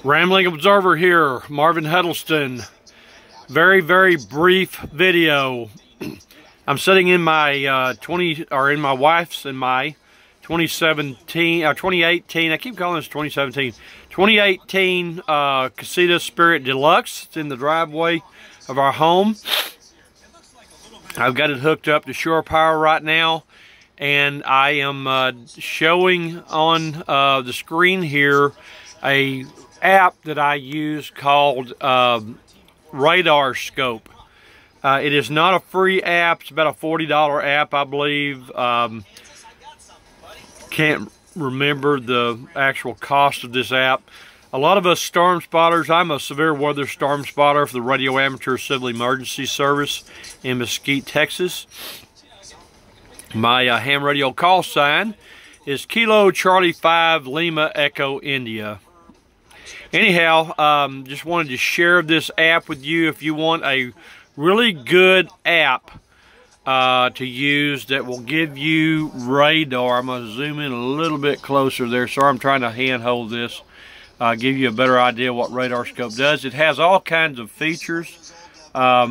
Rambling Observer here, Marvin Huddleston. Very, very brief video. I'm sitting in my in my wife's and my 2018. I keep calling this 2017. 2018 Casita Spirit Deluxe. It's in the driveway of our home. I've got it hooked up to shore power right now, and I am showing on the screen here a app that I use called Radar Scope. It is not a free app. It's about a $40 app, I believe. Can't remember the actual cost of this app. A lot of us storm spotters, I'm a severe weather storm spotter for the Radio Amateur Civil Emergency Service in Mesquite, Texas. My ham radio call sign is Kilo Charlie 5 Lima Echo India. Anyhow, just wanted to share this app with you. If you want a really good app to use that will give you radar, I'm going to zoom in a little bit closer there. Sorry, I'm trying to handhold this. Give you a better idea what Radar Scope does. It has all kinds of features. A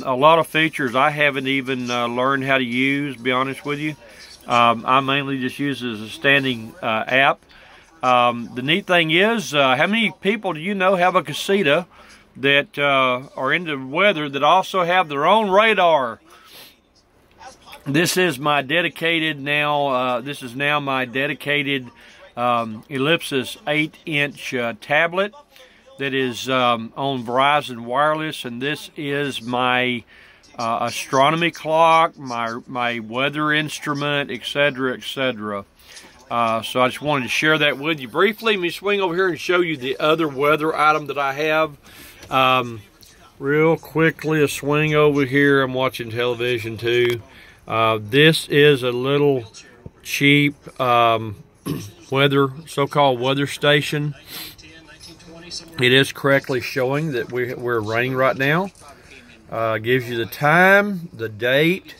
lot of features I haven't even learned how to use, to be honest with you. I mainly just use it as a standing app. The neat thing is, how many people do you know have a Casita that are into weather that also have their own radar? This is my dedicated now. This is now my dedicated Ellipsis 8-inch tablet that is on Verizon Wireless, and this is my astronomy clock, my weather instrument, etc., etc. So I just wanted to share that with you briefly. Let me swing over here and show you the other weather item that I have. Real quickly, a swing over here. I'm watching television too. This is a little cheap so-called weather station. It is correctly showing that we're raining right now. Gives you the time, the date,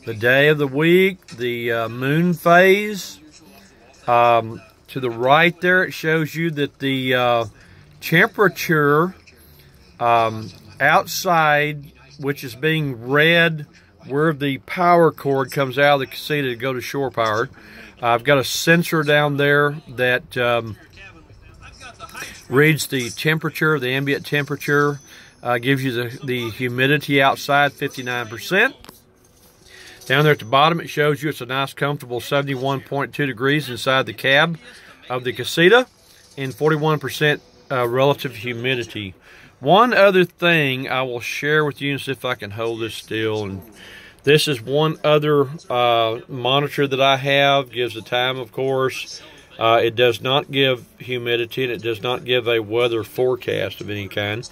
the day of the week, the moon phase. To the right there, it shows you that the temperature outside, which is being read where the power cord comes out of the Casita to go to shore power. I've got a sensor down there that reads the temperature, the ambient temperature, gives you the humidity outside, 59%. Down there at the bottom, it shows you it's a nice, comfortable 71.2 degrees inside the cab of the Casita and 41% relative humidity. One other thing I will share with you, and see if I can hold this still. And this is one other monitor that I have. Gives the time, of course. It does not give humidity, and it does not give a weather forecast of any kind.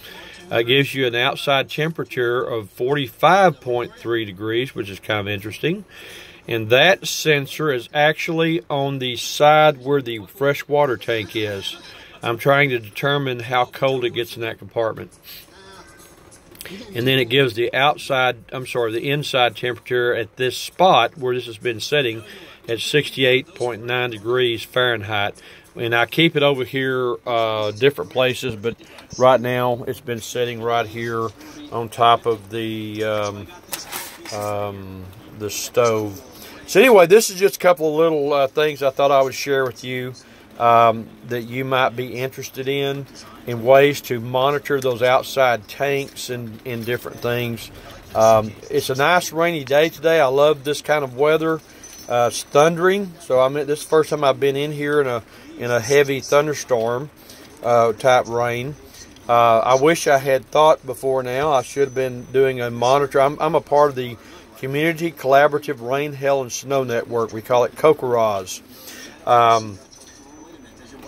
It gives you an outside temperature of 45.3 degrees, which is kind of interesting. And that sensor is actually on the side where the fresh water tank is. I'm trying to determine how cold it gets in that compartment. And then it gives the inside temperature at this spot where this has been setting at 68.9 degrees Fahrenheit. And I keep it over here different places, but right now it's been sitting right here on top of the stove. So anyway, this is just a couple of little things I thought I would share with you that you might be interested in ways to monitor those outside tanks and different things. It's a nice rainy day today. I love this kind of weather. It's thundering, so this is the first time I've been in here in a heavy thunderstorm type rain. I wish I had thought before now. I should have been doing a monitor. I'm a part of the Community Collaborative Rain, Hail, and Snow Network. We call it COCORAS.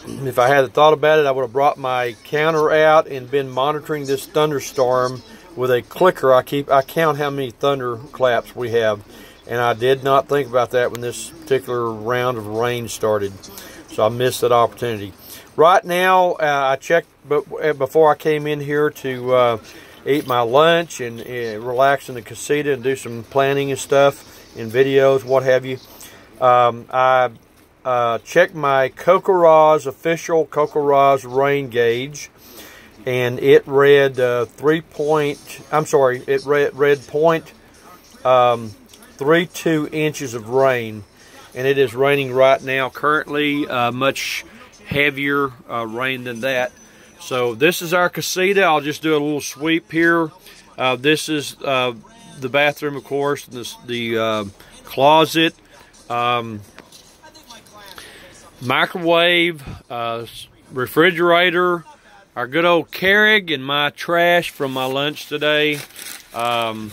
If I had thought about it, I would have brought my counter out and been monitoring this thunderstorm with a clicker. I count how many thunderclaps we have, and I did not think about that when this particular round of rain started, so I missed that opportunity. Right now, I checked before I came in here to eat my lunch and relax in the Casita and do some planning and stuff and videos, what have you. I checked my Kokoraz, official Kokoraz rain gauge, and it read it read 0.32 inches of rain, and it is raining right now. Currently, much heavier rain than that. So this is our casita. I'll just do a little sweep here. This is the bathroom, of course, and the closet, microwave, refrigerator, our good old Keurig, and my trash from my lunch today. A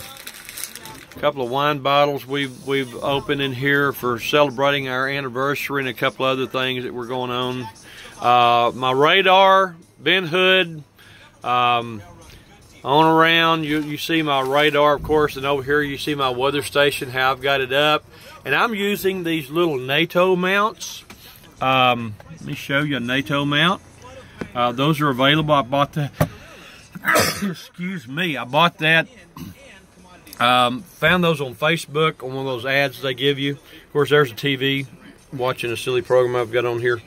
couple of wine bottles we've opened in here for celebrating our anniversary, and a couple other things that were going on. My radar, Ben Hood, on around, you see my radar, of course, and over here you see my weather station, how I've got it up. And I'm using these little NATO mounts. Let me show you a NATO mount. Those are available. I bought that. Excuse me. I bought that. Found those on Facebook on one of those ads they give you. Of course, there's a TV watching a silly program I've got on here.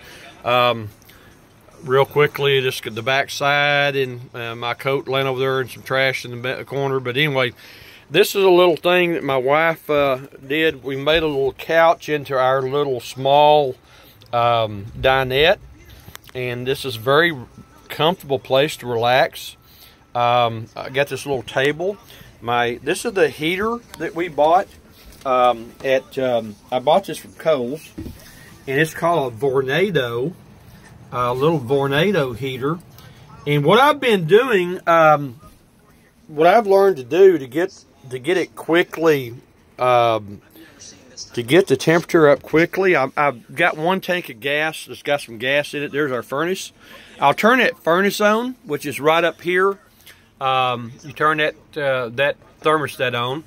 Real quickly, just the back side, and my coat laying over there and some trash in the corner. But anyway, this is a little thing that my wife did. We made a little couch into our little small dinette, and this is a very comfortable place to relax. I got this little table. This is the heater that we bought I bought this from Kohl's, and it's called a Vornado. A little Vornado heater. And what I've been doing, what I've learned to do to get it quickly, to get the temperature up quickly, I've got one tank of gas that's got some gas in it. There's our furnace. I'll turn that furnace on, which is right up here. You turn that thermostat on.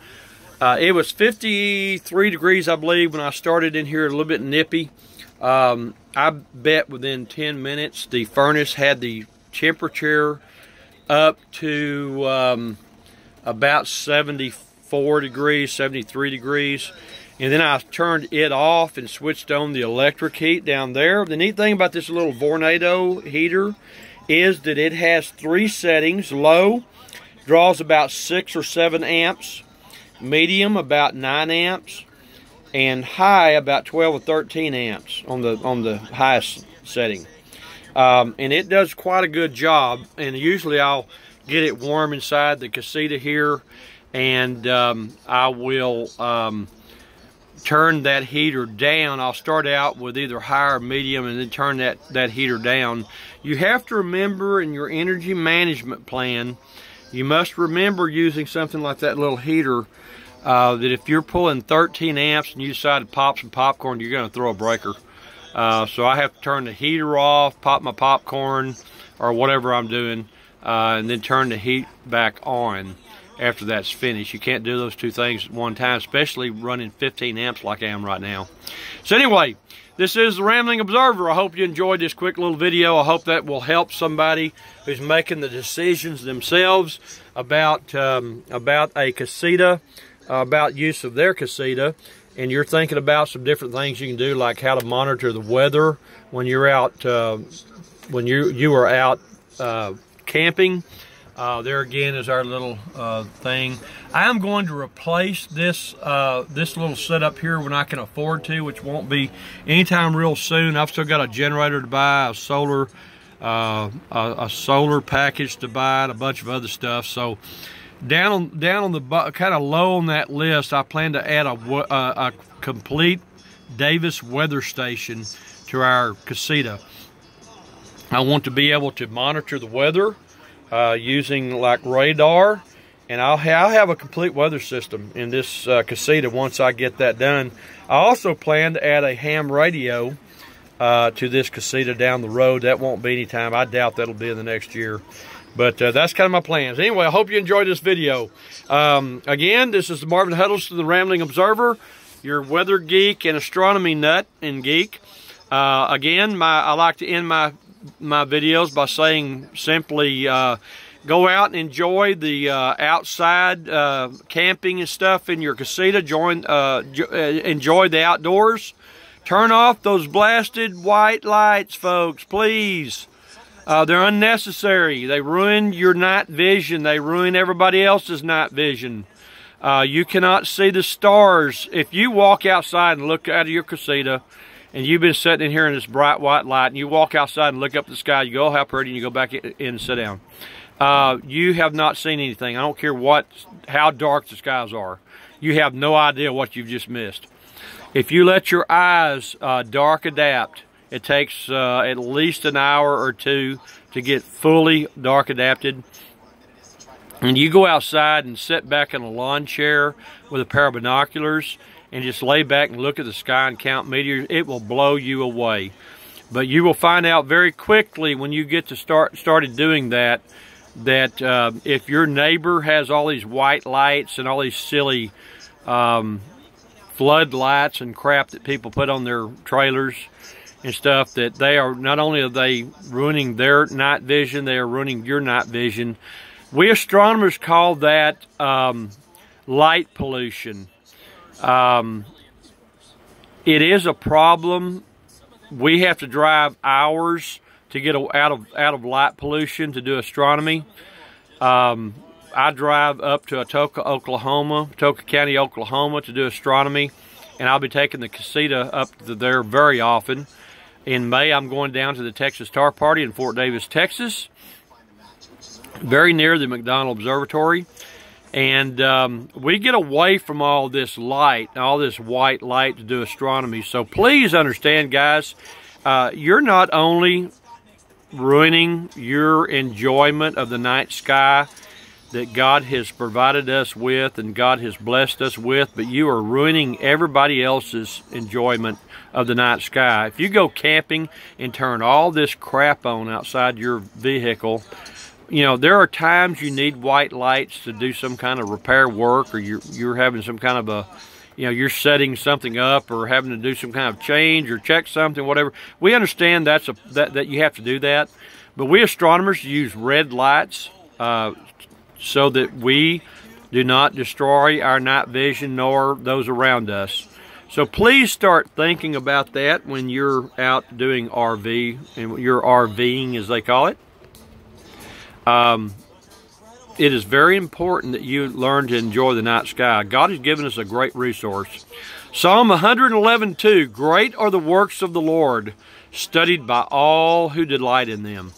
It was 53 degrees, I believe, when I started in here, a little bit nippy. I bet within 10 minutes the furnace had the temperature up to about 74 degrees, 73 degrees. And then I turned it off and switched on the electric heat down there. The neat thing about this little Vornado heater is that it has 3 settings. Low draws about 6 or 7 amps. Medium about 9 amps. And high about 12 or 13 amps on the highest setting. And it does quite a good job. And usually I'll get it warm inside the Casita here, and I will turn that heater down. I'll start out with either high or medium and then turn that heater down. You have to remember in your energy management plan, you must remember using something like that little heater, that if you're pulling 13 amps and you decide to pop some popcorn, you're going to throw a breaker. So I have to turn the heater off, pop my popcorn or whatever I'm doing, and then turn the heat back on after that's finished. You can't do those two things at one time, especially running 15 amps like I am right now. So anyway, this is the Rambling Observer. I hope you enjoyed this quick little video. I hope that will help somebody who's making the decisions themselves about a casita, about use of their casita, and you're thinking about some different things you can do, like how to monitor the weather when you're out, when you are out camping. There again is our little thing. I am going to replace this this little setup here when I can afford to, which won't be anytime real soon. I've still got a generator to buy, a solar package to buy, and a bunch of other stuff. So down on the kind of low on that list, I plan to add a complete Davis weather station to our casita. I want to be able to monitor the weather using like radar, and I'll have a complete weather system in this casita once I get that done. I also plan to add a ham radio to this casita down the road. That won't be any time. I doubt that'll be in the next year. But that's kind of my plans. Anyway, I hope you enjoyed this video. Again, this is Marvin Huddleston, the Rambling Observer, your weather geek and astronomy nut and geek. Again, I like to end my videos by saying simply, go out and enjoy the outside camping and stuff in your casita. Enjoy the outdoors. Turn off those blasted white lights, folks, please. They're unnecessary. They ruin your night vision. They ruin everybody else's night vision. You cannot see the stars. If you walk outside and look out of your casita, and you've been sitting in here in this bright white light, and you walk outside and look up at the sky, you go, oh, how pretty, and you go back in and sit down. You have not seen anything. I don't care how dark the skies are. You have no idea what you've just missed. If you let your eyes dark adapt, it takes at least an hour or two to get fully dark adapted. And you go outside and sit back in a lawn chair with a pair of binoculars and just lay back and look at the sky and count meteors, it will blow you away. But you will find out very quickly when you get to started doing that, if your neighbor has all these white lights and all these silly floodlights and crap that people put on their trailers and stuff, that they are, not only are they ruining their night vision, they are ruining your night vision. We astronomers call that light pollution. It is a problem. We have to drive hours to get out of light pollution to do astronomy. I drive up to Atoka County, Oklahoma to do astronomy, and I'll be taking the Casita up there very often. In May, I'm going down to the Texas Star Party in Fort Davis, Texas, very near the McDonald Observatory. And we get away from all this light, all this white light to do astronomy. So please understand, guys, you're not only ruining your enjoyment of the night sky that God has provided us with and God has blessed us with, but you are ruining everybody else's enjoyment of the night sky. If you go camping and turn all this crap on outside your vehicle, you know, there are times you need white lights to do some kind of repair work, or you're having some kind of a, you know, you're setting something up or having to do some kind of change or check something, whatever. We understand that you have to do that, but we astronomers use red lights so that we do not destroy our night vision nor those around us. So please start thinking about that when you're out doing RV, and you're RVing as they call it. It is very important that you learn to enjoy the night sky. God has given us a great resource. Psalm 111:2, great are the works of the Lord, studied by all who delight in them.